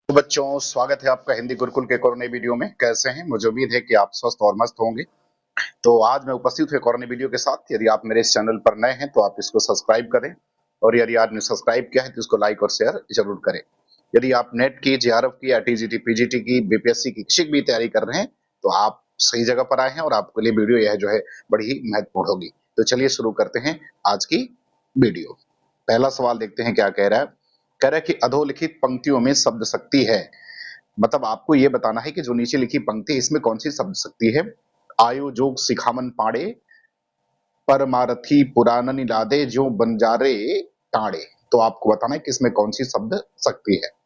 तो बच्चों, स्वागत है आपका हिंदी गुरुकुल के एक और नए वीडियो में। कैसे हैं? मुझे उम्मीद है कि आप स्वस्थ और मस्त होंगे। तो आज मैं उपस्थित हूँ एक और नई वीडियो के साथ। यदि आप मेरे इस चैनल पर नए हैं तो आप इसको सब्सक्राइब करें, और यदि आपने सब्सक्राइब किया है तो इसको लाइक और शेयर जरूर करें। यदि आप नेट की, जेआरएफ की या टीजीटी पीजीटी की, बीपीएससी की किसी की भी तैयारी कर रहे हैं तो आप सही जगह पर आए हैं, और आपके लिए वीडियो यह जो है बड़ी ही महत्वपूर्ण होगी। तो चलिए शुरू करते हैं आज की वीडियो। पहला सवाल देखते हैं क्या कह रहा है। कह रहा है कि अधोलिखित पंक्तियों में शब्द शक्ति है। मतलब आपको ये बताना है कि जो नीचे लिखी पंक्ति है इसमें कौन सी शब्द शक्ति है। आयु जोग सिखामन पाड़े, परमारथी पुराननि लादे, जो बंजारे टाड़े। तो आपको बताना है कि इसमें कौन सी शब्द शक्ति है।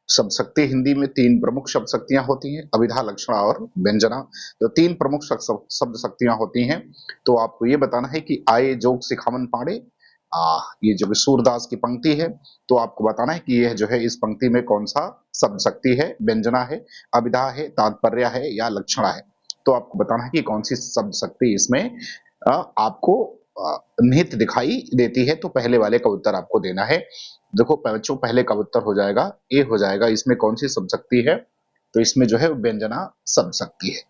शब्द शक्ति हिंदी में तीन प्रमुख शब्द शक्तियां होती हैं, अभिधा, लक्षणा और व्यंजना। तो तीन प्रमुख शब्द शक्तियां होती हैं। तो आपको ये बताना है कि आए जोग सिखावन पाड़े, ये जो सूरदास की पंक्ति है, तो आपको बताना है कि यह जो है इस पंक्ति में कौन सा शब्द शक्ति है, व्यंजना है, अभिधा है, तात्पर्य है या लक्षणा है। तो आपको बताना है कि कौन सी शब्द शक्ति इसमें आपको निहित दिखाई देती है। तो पहले वाले का उत्तर आपको देना है। देखो बच्चों, पहले का उत्तर हो जाएगा ए हो जाएगा। इसमें कौन सी शब्द शक्ति है? तो इसमें जो है व्यंजना शब्द शक्ति है।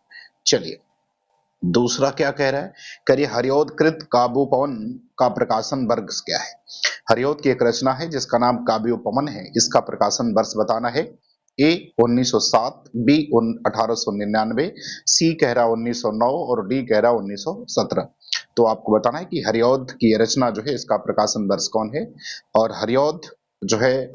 चलिए दूसरा क्या कह रहा है। करिए, हरियोधकृत काव्योपवन का प्रकाशन वर्ष क्या है। हरियोध की एक रचना है जिसका नाम काव्योपवन है। इसका प्रकाशन वर्ष बताना है। ए 1907, बी 1899, सी कह रहा 1909 और डी कह रहा 1917। तो आपको बताना है कि हरियोध की रचना जो है इसका प्रकाशन वर्ष कौन है। और हरियोध जो है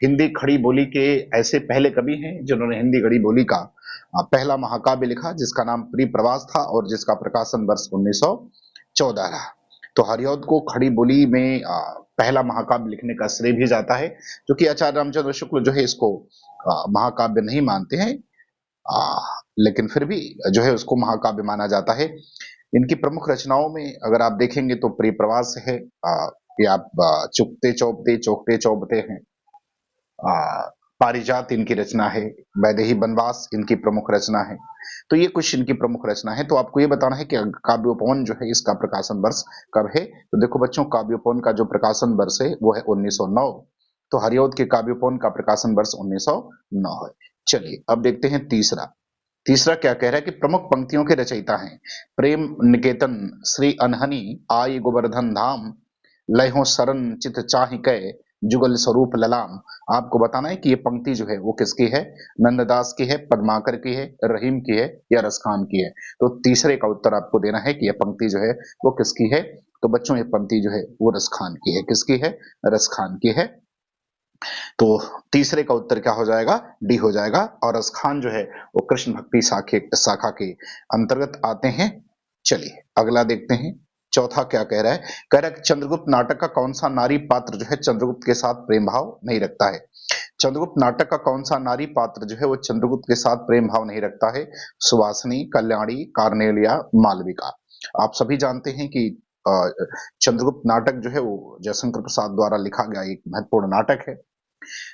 हिंदी खड़ी बोली के ऐसे पहले कवि हैं जिन्होंने हिंदी खड़ी बोली का पहला महाकाव्य लिखा, जिसका नाम परिप्रवास था और जिसका प्रकाशन वर्ष 1914 रहा। तो हरिऔध को खड़ी बोली में पहला महाकाव्य लिखने का श्रेय भी जाता है, जो कि आचार्य रामचंद्र शुक्ल जो है इसको महाकाव्य नहीं मानते हैं, लेकिन फिर भी जो है उसको महाकाव्य माना जाता है। इनकी प्रमुख रचनाओं में अगर आप देखेंगे तो परिप्रवास है, या आप चुकते चौबते चौकते चौबते हैं, पारिजात इनकी रचना है, वैदेही वनवास इनकी प्रमुख रचना है। तो ये कुछ इनकी प्रमुख रचना है। तो आपको ये बताना है कि काव्योपवन जो है इसका प्रकाशन वर्ष कब है। तो देखो बच्चों, काव्योपवन का जो प्रकाशन वर्ष है वो है 1909। तो हरिऔध के काव्योपवन का प्रकाशन वर्ष 1909 है। चलिए अब देखते हैं तीसरा। तीसरा क्या कह रहा है कि प्रमुख पंक्तियों के रचयिता हैं। प्रेम निकेतन श्री अनहनी, आई गोवर्धन धाम, लयो शरण चित चाहि कै, जुगल स्वरूप ललाम। आपको बताना है कि ये पंक्ति जो है वो किसकी है। नंददास की है, पद्माकर की है, रहीम की है या रसखान की है। तो तीसरे का उत्तर आपको देना है कि यह पंक्ति जो है वो किसकी है। तो बच्चों, ये पंक्ति जो है वो रसखान की है। किसकी है? रसखान की है। तो तीसरे का उत्तर क्या हो जाएगा? डी हो जाएगा। और रसखान जो है वो कृष्ण भक्ति शाखा के अंतर्गत आते हैं। चलिए अगला देखते हैं। चौथा क्या कह रहा है। कह रहा है चंद्रगुप्त नाटक का कौन सा नारी पात्र जो है चंद्रगुप्त के साथ प्रेम भाव नहीं रखता है। चंद्रगुप्त नाटक का कौन सा नारी पात्र जो है वो चंद्रगुप्त के साथ प्रेम भाव नहीं रखता है। सुवासिनी, कल्याणी, कार्नेलिया, मालविका। आप सभी जानते हैं कि चंद्रगुप्त नाटक जो है वो जयशंकर प्रसाद द्वारा लिखा गया एक महत्वपूर्ण नाटक है।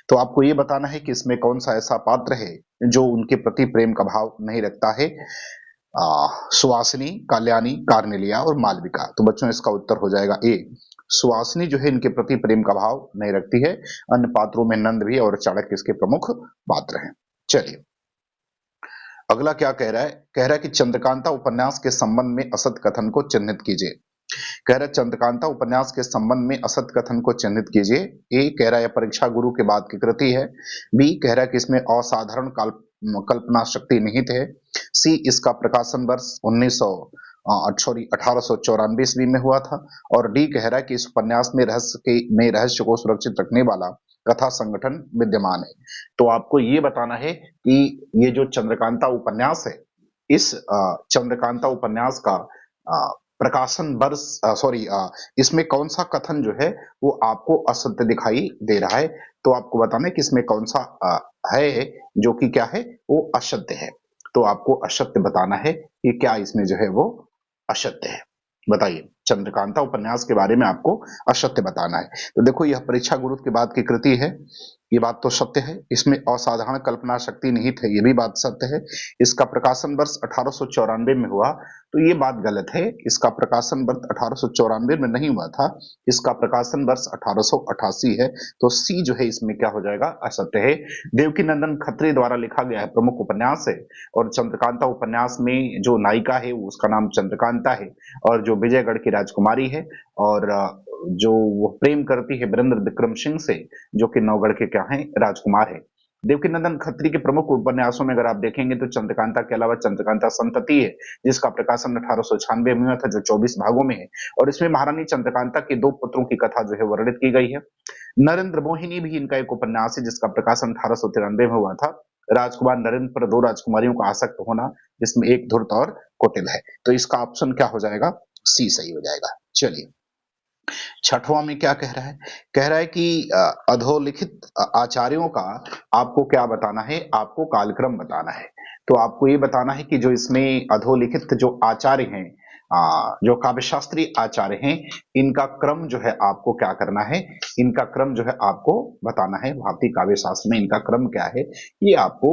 तो आपको ये बताना है कि इसमें कौन सा ऐसा पात्र है जो उनके प्रति प्रेम का भाव नहीं रखता है। सुवासिनी, कल्याणी, कार्नेलिया और मालविका। तो बच्चों इसका उत्तर हो जाएगा ए। सुवासिनी जो है इनके प्रति प्रेम का भाव नहीं रखती है। अन्य पात्रों में नंद भी और चाणक्य इसके प्रमुख पात्र हैं। चलिए अगला क्या कह रहा है। कह रहा है कि चंद्रकांता उपन्यास के संबंध में असत कथन को चिन्हित कीजिए। कह रहा है चंद्रकांता उपन्यास के संबंध में असत कथन को चिन्हित कीजिए। ए कह रहा है परीक्षा गुरु के बाद की कृति है। बी कह रहा है कि इसमें असाधारण कल्पना शक्ति निहित है। सी इसका प्रकाशन वर्ष 1894 ईस्वी में हुआ था। और डी कह रहा है कि इस उपन्यास में रहस्य को सुरक्षित रखने वाला कथा संगठन विद्यमान है। तो आपको ये बताना है कि ये जो चंद्रकांता उपन्यास है, इस चंद्रकांता उपन्यास का प्रकाशन वर्ष इसमें कौन सा कथन जो है वो आपको असत्य दिखाई दे रहा है। तो आपको बताना है कि इसमें कौन सा है जो कि क्या है, वो असत्य है। तो आपको असत्य बताना है कि क्या इसमें जो है वो असत्य है। बताइए, चंद्रकांता उपन्यास के बारे में आपको असत्य बताना है। तो देखो यह परीक्षा गुरु के बाद की कृति है। ये बात तो सत्य है, इसमें असाधारण कल्पना शक्ति निहित है, ये भी बात सत्य है। इसका प्रकाशन वर्ष 1894 में हुआ, तो ये बात गलत है। इसका प्रकाशन वर्ष 1894 में नहीं हुआ था, इसका प्रकाशन वर्ष 1888 है। तो सी जो है इसमें क्या हो जाएगा, असत्य है। देवकीनंदन खत्री द्वारा लिखा गया है, प्रमुख उपन्यास है। और चंद्रकांता उपन्यास में जो नायिका है वो उसका नाम चंद्रकांता है, और जो विजयगढ़ की राजकुमारी है, और जो वो प्रेम करती है वीरेंद्र विक्रम सिंह से, जो कि नौगढ़ के क्या हैं, राजकुमार है। देवकीनंदन खत्री के प्रमुख उपन्यासों में अगर आप देखेंगे तो चंद्रकांता के अलावा चंद्रकांता संतति है, जिसका प्रकाशन 1896 में हुआ था, जो 24 भागों में है। और इसमें महारानी चंद्रकांता के 2 पुत्रों की कथा जो है वर्णित की गई है। नरेंद्र मोहिनी भी इनका एक उपन्यास है, जिसका प्रकाशन 1893 में हुआ था। राजकुमार नरेंद्र पर 2 राजकुमारियों का आसक्त होना, जिसमें एक धूर्त और कुटिल है। तो इसका ऑप्शन क्या हो जाएगा, सी सही हो जाएगा। चलिए, छठवां में क्या कह रहा है, कह रहा है कि अधोलिखित आचार्यों का आपको क्या बताना है, आपको कालक्रम बताना है। तो आपको ये बताना है कि जो इसमें अधोलिखित जो आचार्य हैं, जो काव्यशास्त्री आचार्य हैं, इनका क्रम जो है आपको क्या करना है, इनका क्रम जो है आपको बताना है। भारतीय काव्य शास्त्र में इनका क्रम क्या है, ये आपको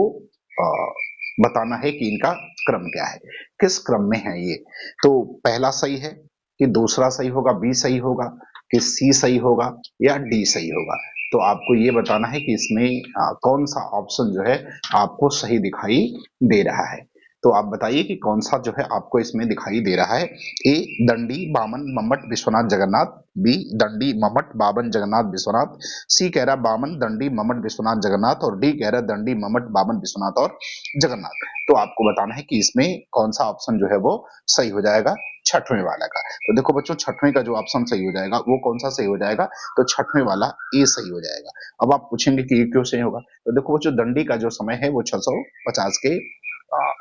बताना है कि इनका क्रम क्या है, किस क्रम में है ये। तो पहला सही है कि दूसरा सही होगा, बी सही होगा कि सी सही होगा या डी सही होगा। तो आपको ये बताना है कि इसमें कौन सा ऑप्शन जो है आपको सही दिखाई दे रहा है। तो आप बताइए कि कौन सा जो है आपको इसमें दिखाई दे रहा है। ए दंडी बामन मम्मट विश्वनाथ जगन्नाथ, बी दंडी मम्मट बाबन जगन्नाथ विश्वनाथ, सी कह रहा बामन दंडी मम्मट विश्वनाथ जगन्नाथ, और डी कह रहा दंडी मम्मट बामन विश्वनाथ और जगन्नाथ। तो आपको बताना है कि इसमें कौन सा ऑप्शन जो है वो सही हो जाएगा, छठवें वाला का। तो देखो बच्चों, छठवें का जो ऑप्शन सही हो जाएगा वो कौन सा सही हो जाएगा, तो छठवें वाला ए सही हो जाएगा। अब आप पूछेंगे कि ये क्यों सही होगा, तो देखो बच्चों, दंडी का जो समय है वो 650 के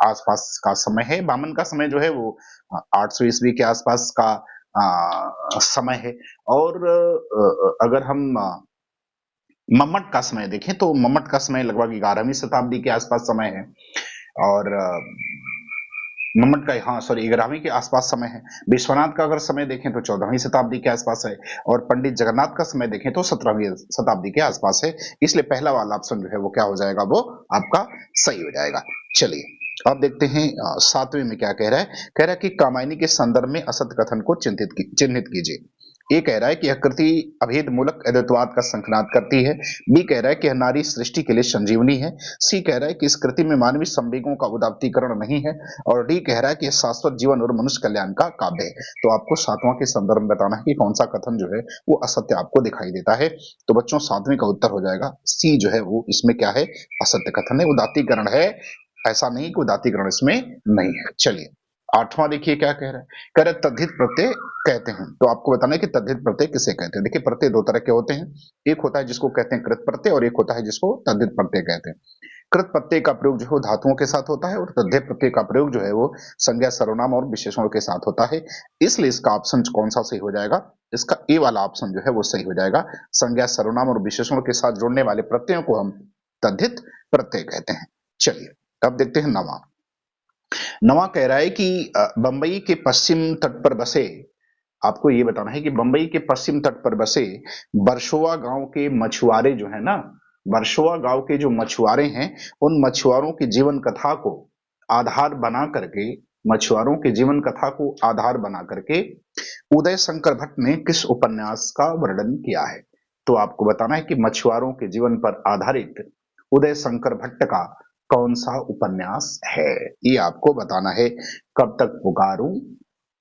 आसपास का समय है। बामन का समय जो है वो 800 ईस्वी के आसपास का समय है। और अगर हम मम्मट का समय देखें तो मम्मट का समय लगभग 11वीं शताब्दी के आसपास समय है। और मम्मट का, हाँ सॉरी, 11वीं के आसपास समय है। विश्वनाथ का अगर समय देखें तो 14वीं शताब्दी के आसपास है। और पंडित जगन्नाथ का समय देखें तो 17वीं शताब्दी के आसपास है। इसलिए पहला वाला ऑप्शन जो है वो क्या हो जाएगा, वो आपका सही हो जाएगा। चलिए, अब देखते हैं 7वें में क्या कह रहा है। कह रहा है कि कामायनी के संदर्भ में असत्य कथन को चिन्हित कीजिए। ए कह रहा है कि यह कृति अभेद मूलक अद्वैतवाद का संखनाद करती है। बी कह रहा है कि यह नारी सृष्टि के लिए संजीवनी है। सी कह रहा है कि इस कृति में मानवीय संवेगों का उदात्तीकरण नहीं है। और डी कह रहा है कि यह शाश्वत जीवन और मनुष्य कल्याण का काव्य है। तो आपको 7वां के संदर्भ में बताना है कि कौन सा कथन जो है वो असत्य आपको दिखाई देता है। तो बच्चों, 7वें का उत्तर हो जाएगा सी जो है वो इसमें क्या है, असत्य कथन है, उदात्तीकरण है। ऐसा नहीं कि उदात्तीकरण इसमें नहीं है। चलिए, 8वां देखिए क्या कह रहा है। कह रहा है तद्धित प्रत्यय कहते हैं। तो आपको बताना है कि तद्धित प्रत्यय किसे कहते हैं। देखिए, प्रत्यय 2 तरह के होते हैं। एक होता है जिसको कहते हैं कृत प्रत्यय, और एक होता है जिसको तद्धित प्रत्यय कहते हैं। कृत प्रत्यय का प्रयोग जो है धातुओं के साथ होता है, और तद्धित प्रत्यय का प्रयोग जो है वो संज्ञा, सर्वनाम और विशेषणों के साथ होता है। इसलिए इसका ऑप्शन कौन सा सही हो जाएगा, इसका ए वाला ऑप्शन जो है वो सही हो जाएगा। संज्ञा, सर्वनाम और विशेषणों के साथ जोड़ने वाले प्रत्ययों को हम तद्धित प्रत्यय कहते हैं। चलिए, अब देखते हैं 9वां। नवा कह रहा है कि बंबई के पश्चिम तट पर बसे, आपको ये बताना है कि बंबई के पश्चिम तट पर बसे बरसोवा गांव के मछुआरे जो है ना, बरसोवा गांव के जो मछुआरे हैं, उन मछुआरों की जीवन कथा को आधार बना करके, मछुआरों के जीवन कथा को आधार बना करके उदय शंकर भट्ट ने किस उपन्यास का वर्णन किया है। तो आपको बताना है कि मछुआरों के जीवन पर आधारित उदय शंकर भट्ट का कौन सा उपन्यास है, ये आपको बताना है। कब तक पुकारूं,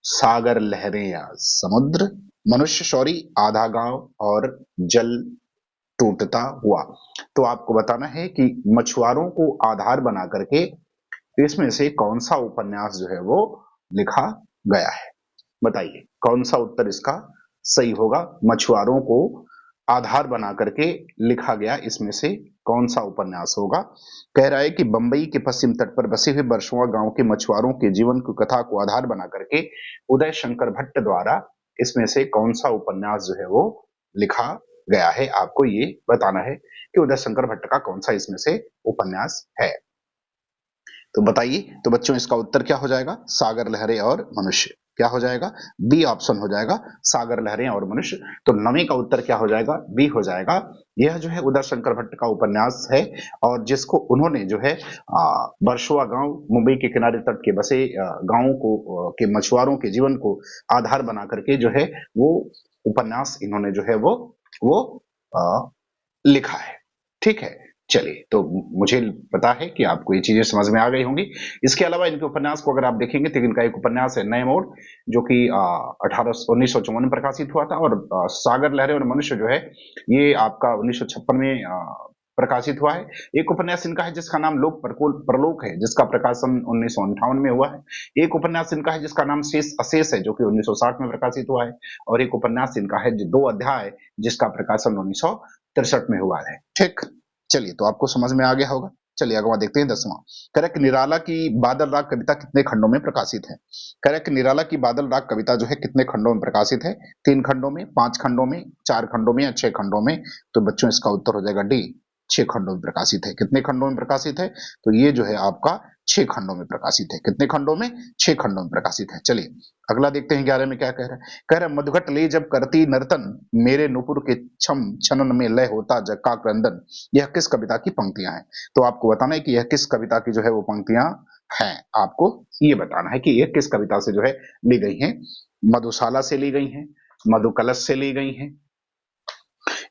सागर लहरें या समुद्र, मनुष्य शौरी, आधा गांव और जल टूटता हुआ। तो आपको बताना है कि मछुआरों को आधार बना करके इसमें से कौन सा उपन्यास जो है वो लिखा गया है। बताइए कौन सा उत्तर इसका सही होगा। मछुआरों को आधार बना करके लिखा गया इसमें से कौन सा उपन्यास होगा। कह रहा है कि बंबई के पश्चिम तट पर बसे हुए बरसुआ गांव के मछुआरों के जीवन की कथा को आधार बना करके उदय शंकर भट्ट द्वारा इसमें से कौन सा उपन्यास जो है वो लिखा गया है। आपको ये बताना है कि उदय शंकर भट्ट का कौन सा इसमें से उपन्यास है। तो बताइए, तो बच्चों इसका उत्तर क्या हो जाएगा, सागर लहरें और मनुष्य। क्या हो जाएगा? बी ऑप्शन हो जाएगा, सागर लहरें और मनुष्य। तो 9वीं का उत्तर क्या हो जाएगा? बी हो जाएगा। यह जो है उदय शंकर भट्ट का उपन्यास है और जिसको उन्होंने जो है बरसोआ गांव, मुंबई के किनारे तट के बसे गांवों को के मछुआरों के जीवन को आधार बना करके जो है वो उपन्यास इन्होंने जो है वो अ, लिखा है। ठीक है, चलिए, तो मुझे पता है कि आपको ये चीजें समझ में आ गई होंगी। इसके अलावा इनके उपन्यास को अगर आप देखेंगे तो इनका एक उपन्यास है नए मोड़, जो कि 1954 में प्रकाशित हुआ था, और सागर लहरें और मनुष्य जो है ये आपका 1956 में प्रकाशित हुआ है। एक उपन्यास इनका है जिसका नाम लोक परलोक है, जिसका प्रकाशन 1958 में हुआ है। एक उपन्यास इनका है जिसका नाम शेष अशेष है, जो कि 1960 में प्रकाशित हुआ है। और एक उपन्यास इनका है जो 2 अध्याय, जिसका प्रकाशन 1963 में हुआ है। ठीक, चलिए, तो आपको समझ में आ गया होगा। चलिए अगवा देखते हैं 10वां। करेक्ट, निराला की बादल राग कविता कितने खंडों में प्रकाशित है? करेक्ट, निराला की बादल राग कविता जो है कितने खंडों में प्रकाशित है? 3 खंडों में, 5 खंडों में, 4 खंडों में या 6 खंडों में? तो बच्चों इसका उत्तर हो जाएगा डी, 6 खंडों में प्रकाशित है। कितने खंडों में प्रकाशित है? तो ये जो है आपका 6 खंडों में प्रकाशित है। कितने खंडों में? 6 खंडों में प्रकाशित है। चलिए अगला देखते हैं 11 में क्या कह रहा है। कह रहा है मधुघट ले जब करती नर्तन, मेरे नुपुर के छम छनन में लय होता जग का क्रंदन। यह किस कविता की पंक्तियां हैं? तो आपको बताना है कि यह किस कविता की जो है वो पंक्तियां हैं। आपको ये बताना है कि यह किस कविता से जो है ली गई हैं। मधुशाला से ली गई हैं, मधुकलश से ली गई हैं,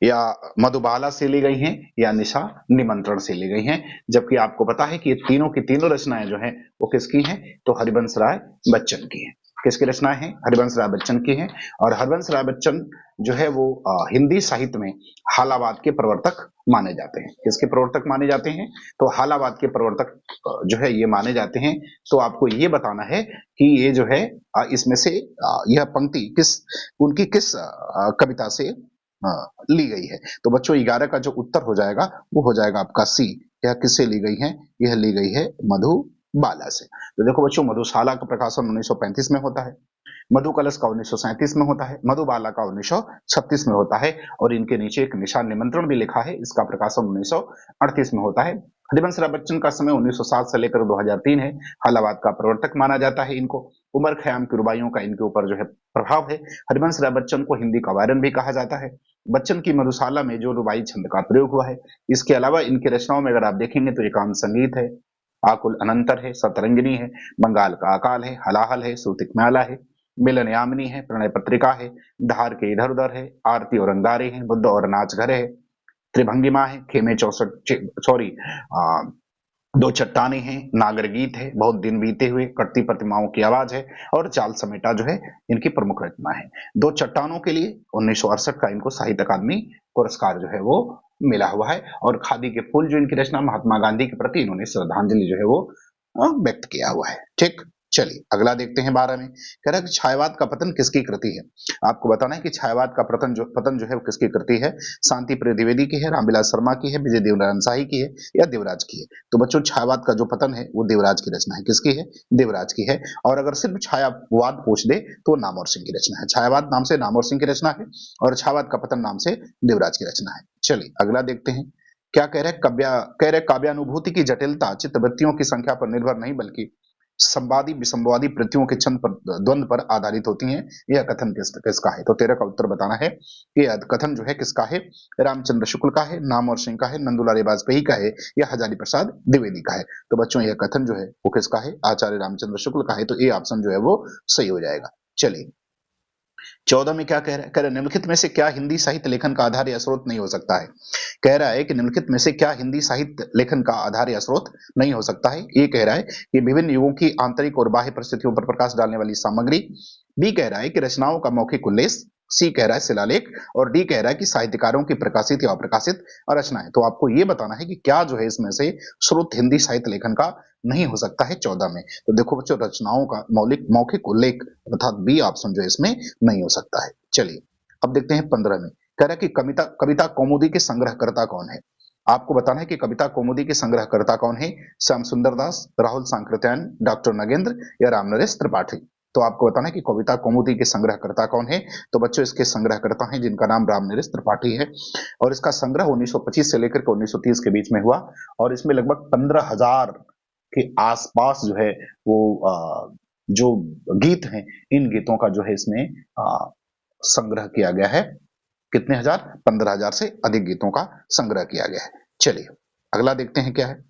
या मधुबाला से ली गई हैं, या निशा निमंत्रण से ली गई हैं। जबकि आपको पता है कि ये तीनों की तीनों रचनाएं जो हैं वो किसकी हैं? तो हरिवंश राय बच्चन की हैं। किसकी रचनाएं हैं? हरिवंश राय बच्चन की हैं। और हरिवंश राय बच्चन जो है वो हिंदी साहित्य में हालावाद के प्रवर्तक माने जाते हैं। किसके प्रवर्तक माने जाते हैं? तो हालावाद के प्रवर्तक जो है ये माने जाते हैं। तो आपको ये बताना है कि ये जो है इसमें से यह पंक्ति उनकी किस कविता से ली गई है। तो बच्चों 11 का जो उत्तर हो जाएगा वो हो जाएगा आपका सी। यह किससे ली गई है? यह ली गई है मधुबाला से। तो देखो बच्चों, मधुशाला का प्रकाशन 1935 में होता है, मधु कलश का 1937 में होता है, मधुबाला का 1936 में होता है, और इनके नीचे एक निशान निमंत्रण भी लिखा है, इसका प्रकाशन 1938 में होता है। हरिवंश राय बच्चन का समय 1907 से लेकर 2003 है। हालावाद का प्रवर्तक माना जाता है इनको। उमर खयाम की रुबाइयों का इनके ऊपर जो है प्रभाव है। हरिवंश राय बच्चन को हिंदी का वायरन भी कहा जाता है। बच्चन की मधुशाला में जो रुबाई छंद का प्रयोग हुआ है। इसके अलावा इनकी रचनाओं में अगर आप देखेंगे तो एकांत संगीत है, आकुल अनंतर है, सतरंगिनी है, बंगाल का अकाल है, हलाहल है, सूतिकमाला है, मिलन यामिनी है, प्रणय पत्रिका है, धार के इधर उधर है, आरती और अंगारे हैं, बुद्ध और नाच घर है, त्रिभंगिमा है, खेमे 64 सॉरी दो चट्टाने हैं, नागर गीत है, बहुत दिन बीते हुए, कटती प्रतिमाओं की आवाज है, और जाल समेटा जो है इनकी प्रमुख रचना है। दो चट्टानों के लिए 1968 का इनको साहित्य अकादमी पुरस्कार जो है वो मिला हुआ है। और खादी के फूल जो इनकी रचना महात्मा गांधी के प्रति इन्होंने श्रद्धांजलि जो है वो व्यक्त किया हुआ है। ठीक, चलिए अगला देखते हैं 12 में। कह रहा है कि छायावाद का पतन किसकी कृति है? आपको बताना है कि छायावाद का पतन जो है वो किसकी कृति है। शांति प्रिय द्विवेदी की है, रामविलास शर्मा की है, विजय देवनारायण शाही की है, या देवराज की है? तो बच्चों छायावाद का जो पतन है वो देवराज की रचना है। किसकी है? देवराज की है। और अगर सिर्फ छायावाद पूछ दे तो नामवर सिंह की रचना है। छायावाद नाम से नामवर सिंह की रचना है, और छायावाद का पतन नाम से देवराज की रचना है। चलिए अगला देखते हैं क्या कह रहे काव्यानुभूति की जटिलता चित्तवृत्तियों की संख्या पर निर्भर नहीं बल्कि संवादी विसंवादी प्रत्ययों के छंद पर द्वंद पर आधारित होती हैं। यह कथन किसका है? तो 13 का उत्तर बताना है कि यह कथन जो है किसका है। रामचंद्र शुक्ल का है, नामवर सिंह का है, नंदुलाल वाजपेयी का है, या हजारी प्रसाद द्विवेदी का है? तो बच्चों यह कथन जो है वो किसका है? आचार्य रामचंद्र शुक्ल का है। तो ए ऑप्शन जो है वो सही हो जाएगा। चलिए 14 में क्या कह रहा है निम्नलिखित में से क्या हिंदी साहित्य लेखन का आधार या स्रोत नहीं हो सकता है? कह रहा है कि निम्नलिखित में से क्या हिंदी साहित्य लेखन का आधार या स्रोत नहीं हो सकता है। ये कह रहा है कि विभिन्न युगों की आंतरिक और बाह्य परिस्थितियों पर प्रकाश डालने वाली सामग्री। बी कह रहा है कि रचनाओं का मौखिक उल्लेख। सी कह रहा है शिलालेख। और डी कह रहा है कि साहित्यकारों की प्रकाशित या अप्रकाशित रचनाएं। तो आपको ये बताना है कि क्या जो है इसमें से स्रोत हिंदी साहित्य लेखन का नहीं हो सकता है 14 में। तो देखो बच्चों, रचनाओं का मौखिक उल्लेख अर्थात बी ऑप्शन जो है इसमें नहीं हो सकता है। चलिए अब देखते हैं 15 में। कह रहा है कि कविता कौमुदी के संग्रहकर्ता कौन है? आपको बताना है कि कविता कौमुदी के संग्रहकर्ता कौन है। श्याम सुंदर दास, राहुल सांकृत्यायन, डॉक्टर नगेंद्र, या रामनरेश त्रिपाठी? तो आपको बताना है कि कविता कौमुदी के संग्रहकर्ता कौन है। तो बच्चों इसके संग्रहकर्ता हैं जिनका नाम रामनरेश त्रिपाठी है। और इसका संग्रह 1925 से लेकर के 1930 के बीच में हुआ, और इसमें लगभग 15,000 के आसपास जो है वो जो गीत हैं, इन गीतों का जो है इसमें संग्रह किया गया है। कितने हजार? 15,000 से अधिक गीतों का संग्रह किया गया है। चलिए अगला देखते हैं क्या है।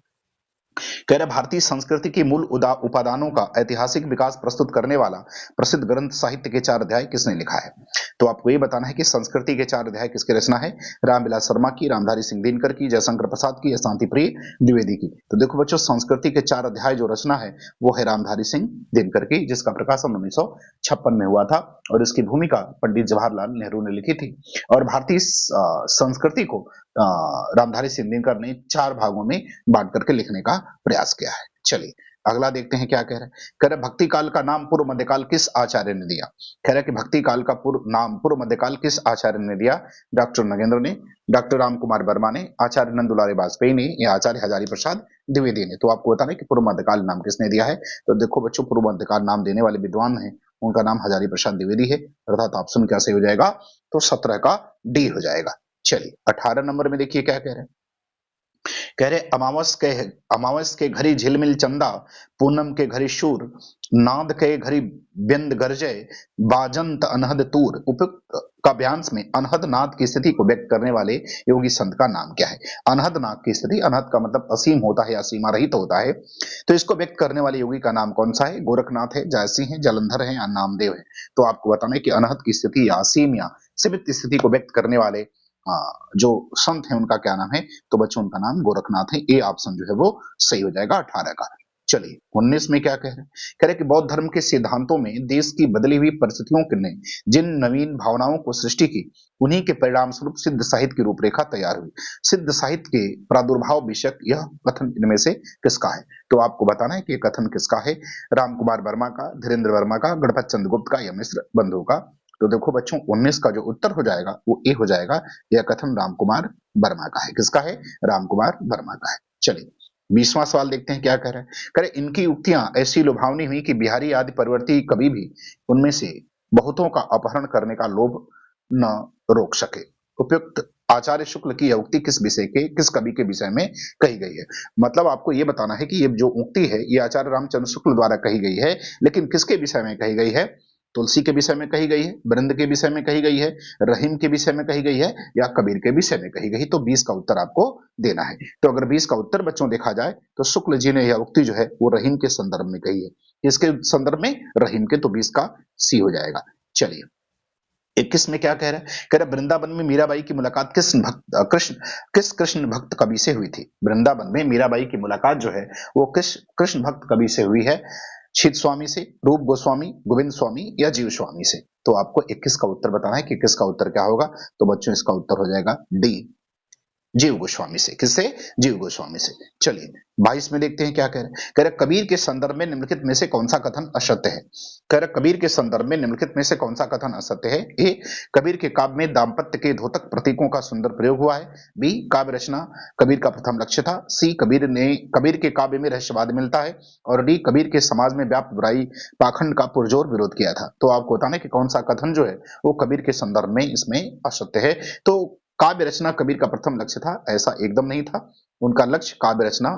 कह रहे भारतीय संस्कृति की मूल उपादानों का ऐतिहासिक विकास प्रस्तुत करने वाला प्रसिद्ध ग्रंथ साहित्य के 4 अध्याय किसने लिखा है? तो आपको ये बताना है कि संस्कृति के 4 अध्याय किसकी रचना है? रामविलास शर्मा की, रामधारी सिंह दिनकर की, जयशंकर प्रसाद की या शांति प्रिय द्विवेदी की? तो देखो बच्चों, संस्कृति के 4 अध्याय जो रचना है वो है रामधारी सिंह दिनकर की, जिसका प्रकाशन 1956 में हुआ था और इसकी भूमिका पंडित जवाहरलाल नेहरू ने लिखी थी। और भारतीय संस्कृति को रामधारी सिंह दिनकर ने 4 भागों में बांट करके लिखने का प्रयास किया है। चलिए अगला देखते हैं क्या कह रहा है। कह रहा है भक्ति काल का नाम पूर्व मध्यकाल किस आचार्य ने दिया? कह रहा है कि भक्ति काल का पूर्व मध्यकाल किस आचार्य ने दिया? डॉक्टर नगेंद्र ने, डॉक्टर राम कुमार वर्मा ने, आचार्य नंदुलारे वाजपेयी ने या आचार्य हजारी प्रसाद द्विवेदी ने? तो आपको बताना है कि पूर्व मध्यकाल नाम किसने दिया है। तो देखो बच्चों, पूर्व मध्यकाल नाम देने वाले विद्वान हैं, उनका नाम हजारी प्रसाद द्विवेदी है, अर्थात ऑप्शन क्या सही हो जाएगा? तो 17 का डी हो जाएगा। चलिए 18 नंबर में देखिए क्या कह रहे हैं। कह रहे अमावस के घड़ी झिलमिल चंदा, पूनम के घड़ी शूर, नाद के घड़ी व्यंद गरजय, बाजंत अनहद तूर। उपयुक्त काव्यांश में अनहद नाद की स्थिति को व्यक्त करने वाले योगी संत का नाम क्या है? अनहद नाद की स्थिति, अनहद का मतलब असीम होता है या सीमा रहित होता है, तो इसको व्यक्त करने वाले योगी का नाम कौन सा है? गोरखनाथ है, जयसिंह है, जालंधर है या नामदेव है? तो आपको बताना है कि अनहद की स्थिति या असीम या सीमित स्थिति को व्यक्त करने वाले जो संत हैं उनका क्या नाम है? तो बच्चों उनका नाम गोरखनाथ है। ए ऑप्शन जो है वो सही हो जाएगा 18 का। चलिए 19 में क्या कह रहे हैं। कह रहे कि बौद्ध धर्म के सिद्धांतों में देश की बदली हुई परिस्थितियों ने जिन नवीन भावनाओं को सृष्टि की, उन्हीं के परिणाम स्वरूप सिद्ध साहित्य की रूपरेखा तैयार हुई। सिद्ध साहित्य के प्रादुर्भाव विषयक यह कथन इनमें से किसका है? तो आपको बताना है कि यह कथन किसका है? राम कुमार वर्मा का, धीरेन्द्र वर्मा का, गणपत चंद्र गुप्त का या मिश्र बंधु का? तो देखो बच्चों, 19 का जो उत्तर हो जाएगा वो ए हो जाएगा। यह कथन रामकुमार वर्मा का है। किसका है? रामकुमार वर्मा का है। चलिए 20वां सवाल देखते हैं क्या कह रहा है। कह रहे इनकी उक्तियां ऐसी लुभावनी हुई कि बिहारी आदि परिवर्ती कभी भी उनमें से बहुतों का अपहरण करने का लोभ न रोक सके। उपयुक्त आचार्य शुक्ल की यह उक्ति किस विषय के, किस कवि के विषय में कही गई है? मतलब आपको यह बताना है कि ये जो उक्ति है ये आचार्य रामचंद्र शुक्ल द्वारा कही गई है, लेकिन किसके विषय में कही गई है? तुलसी के विषय में कही गई है, वृंद के विषय में कही गई है, रहीम के विषय में कही गई है या कबीर के विषय में कही गई? तो 20 का उत्तर आपको देना है। तो अगर 20 का उत्तर बच्चों देखा जाए तो शुक्ल जी ने यह उक्ति जो है वो रहीम के संदर्भ में कही है। किसके संदर्भ में? रहीम के। तो 20 का सी हो जाएगा। चलिए 21 में क्या कह रहा है। कह रहा वृंदावन में मीराबाई की मुलाकात किस कृष्ण भक्त कवि से हुई थी? वृंदावन में मीराबाई की मुलाकात जो है वो किस कृष्ण भक्त कवि से हुई है? छिद स्वामी से, रूप गोस्वामी, गोविंद स्वामी या जीव स्वामी से? तो आपको 21 का उत्तर बताना है कि 21 का उत्तर क्या होगा। तो बच्चों इसका उत्तर हो जाएगा डी, जीव गोस्वामी से। किससे? जीव गोस्वामी से। चलिए 22 में देखते हैं क्या कह रहे हैं। कह रहे कबीर के संदर्भ में निम्नलिखित में से कौन सा कथन असत्य है? कह रहे कबीर के संदर्भ में निम्नलिखित में से कौन सा कथन असत्य है? ए, कबीर के काव्य में दाम्पत्य के द्योतक प्रतीकों का सुंदर प्रयोग हुआ है। बी, काव्य रचना कबीर का प्रथम लक्ष्य था। सी, कबीर के काव्य में रहस्यवाद मिलता है। और डी, कबीर के समाज में व्याप्त बुराई पाखंड का पुरजोर विरोध किया था। तो आपको बताना है कि कौन सा कथन जो है वो कबीर के संदर्भ में इसमें असत्य है। तो काव्य रचना कबीर का प्रथम लक्ष्य था, ऐसा एकदम नहीं था। उनका लक्ष्य काव्य रचना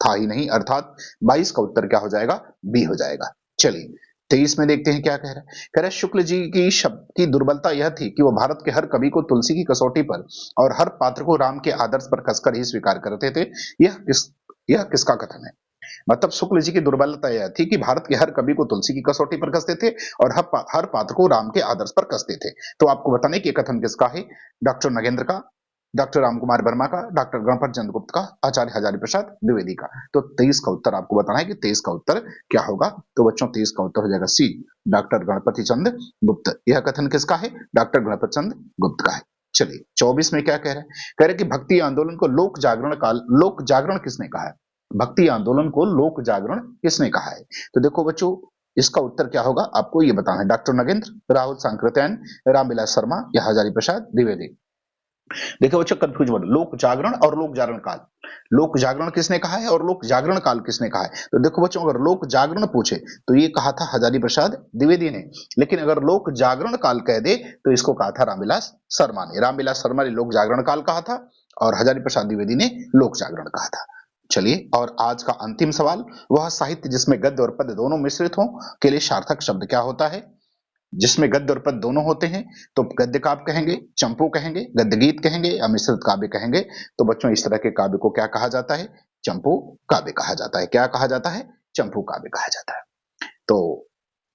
था ही नहीं, अर्थात 22 का उत्तर क्या हो जाएगा? बी हो जाएगा। चलिए 23 में देखते हैं क्या कह रहा है। कह रहा है शुक्ल जी की शब्द की दुर्बलता यह थी कि वह भारत के हर कवि को तुलसी की कसौटी पर और हर पात्र को राम के आदर्श पर कसकर ही स्वीकार करते थे। यह किसका कथन है? मतलब शुक्ल जी की दुर्बलता यह थी कि भारत के हर कवि को तुलसी की कसौटी पर कसते थे और हर पात्र को राम के आदर्श पर कसते थे। तो आपको बताने कि कथन किसका है? डॉक्टर नगेंद्र का, डॉक्टर रामकुमार वर्मा का, डॉक्टर गणपत चंद्र गुप्त का, आचार्य हजारी प्रसाद द्विवेदी का। तो 23 का उत्तर आपको बताना है कि 23 का उत्तर क्या होगा। तो बच्चों 23 का उत्तर हो जाएगा सी, डॉक्टर गणपति चंद्र गुप्त। यह कथन किसका है? डॉक्टर गणपत चंद्र गुप्त का है। चलिए 24 में क्या कह रहे हैं। कह रहे कि भक्ति आंदोलन को लोक जागरण किसने कहा है? भक्ति आंदोलन को लोक जागरण किसने कहा है? तो देखो बच्चों इसका उत्तर क्या होगा आपको ये बताना है। डॉक्टर नगेंद्र, राहुल सांकृत्यायन, रामविलास शर्मा या हजारी प्रसाद द्विवेदी? देखो बच्चों कंफ्यूज मत, लोक जागरण और लोक जागरण काल, लोक जागरण किसने कहा है और लोक जागरण काल किसने कहा है? तो देखो बच्चों अगर लोक जागरण पूछे तो ये कहा था हजारी प्रसाद द्विवेदी ने, लेकिन अगर लोक जागरण काल कह दे तो इसको कहा था रामविलास शर्मा ने। रामविलास शर्मा ने लोक जागरण काल कहा था और हजारी प्रसाद द्विवेदी ने लोक जागरण कहा था। चलिए, और आज का अंतिम सवाल, वह साहित्य जिसमें गद्य और पद्य दोनों मिश्रित हों के लिए सार्थक शब्द क्या होता है? जिसमें गद्य और पद्य दोनों होते हैं, तो गद्य काव्य कहेंगे, चंपू कहेंगे, गद्य गीत कहेंगे या मिश्रित काव्य कहेंगे। तो बच्चों, इस तरह के काव्य को क्या कहा जाता है? चंपू काव्य कहा जाता है। क्या कहा जाता है? चंपू काव्य कहा जाता है। तो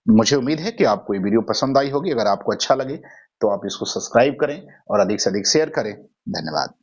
मुझे उम्मीद है कि आपको ये वीडियो पसंद आई होगी। अगर आपको अच्छा लगे तो आप इसको सब्सक्राइब करें और अधिक से अधिक शेयर करें। धन्यवाद।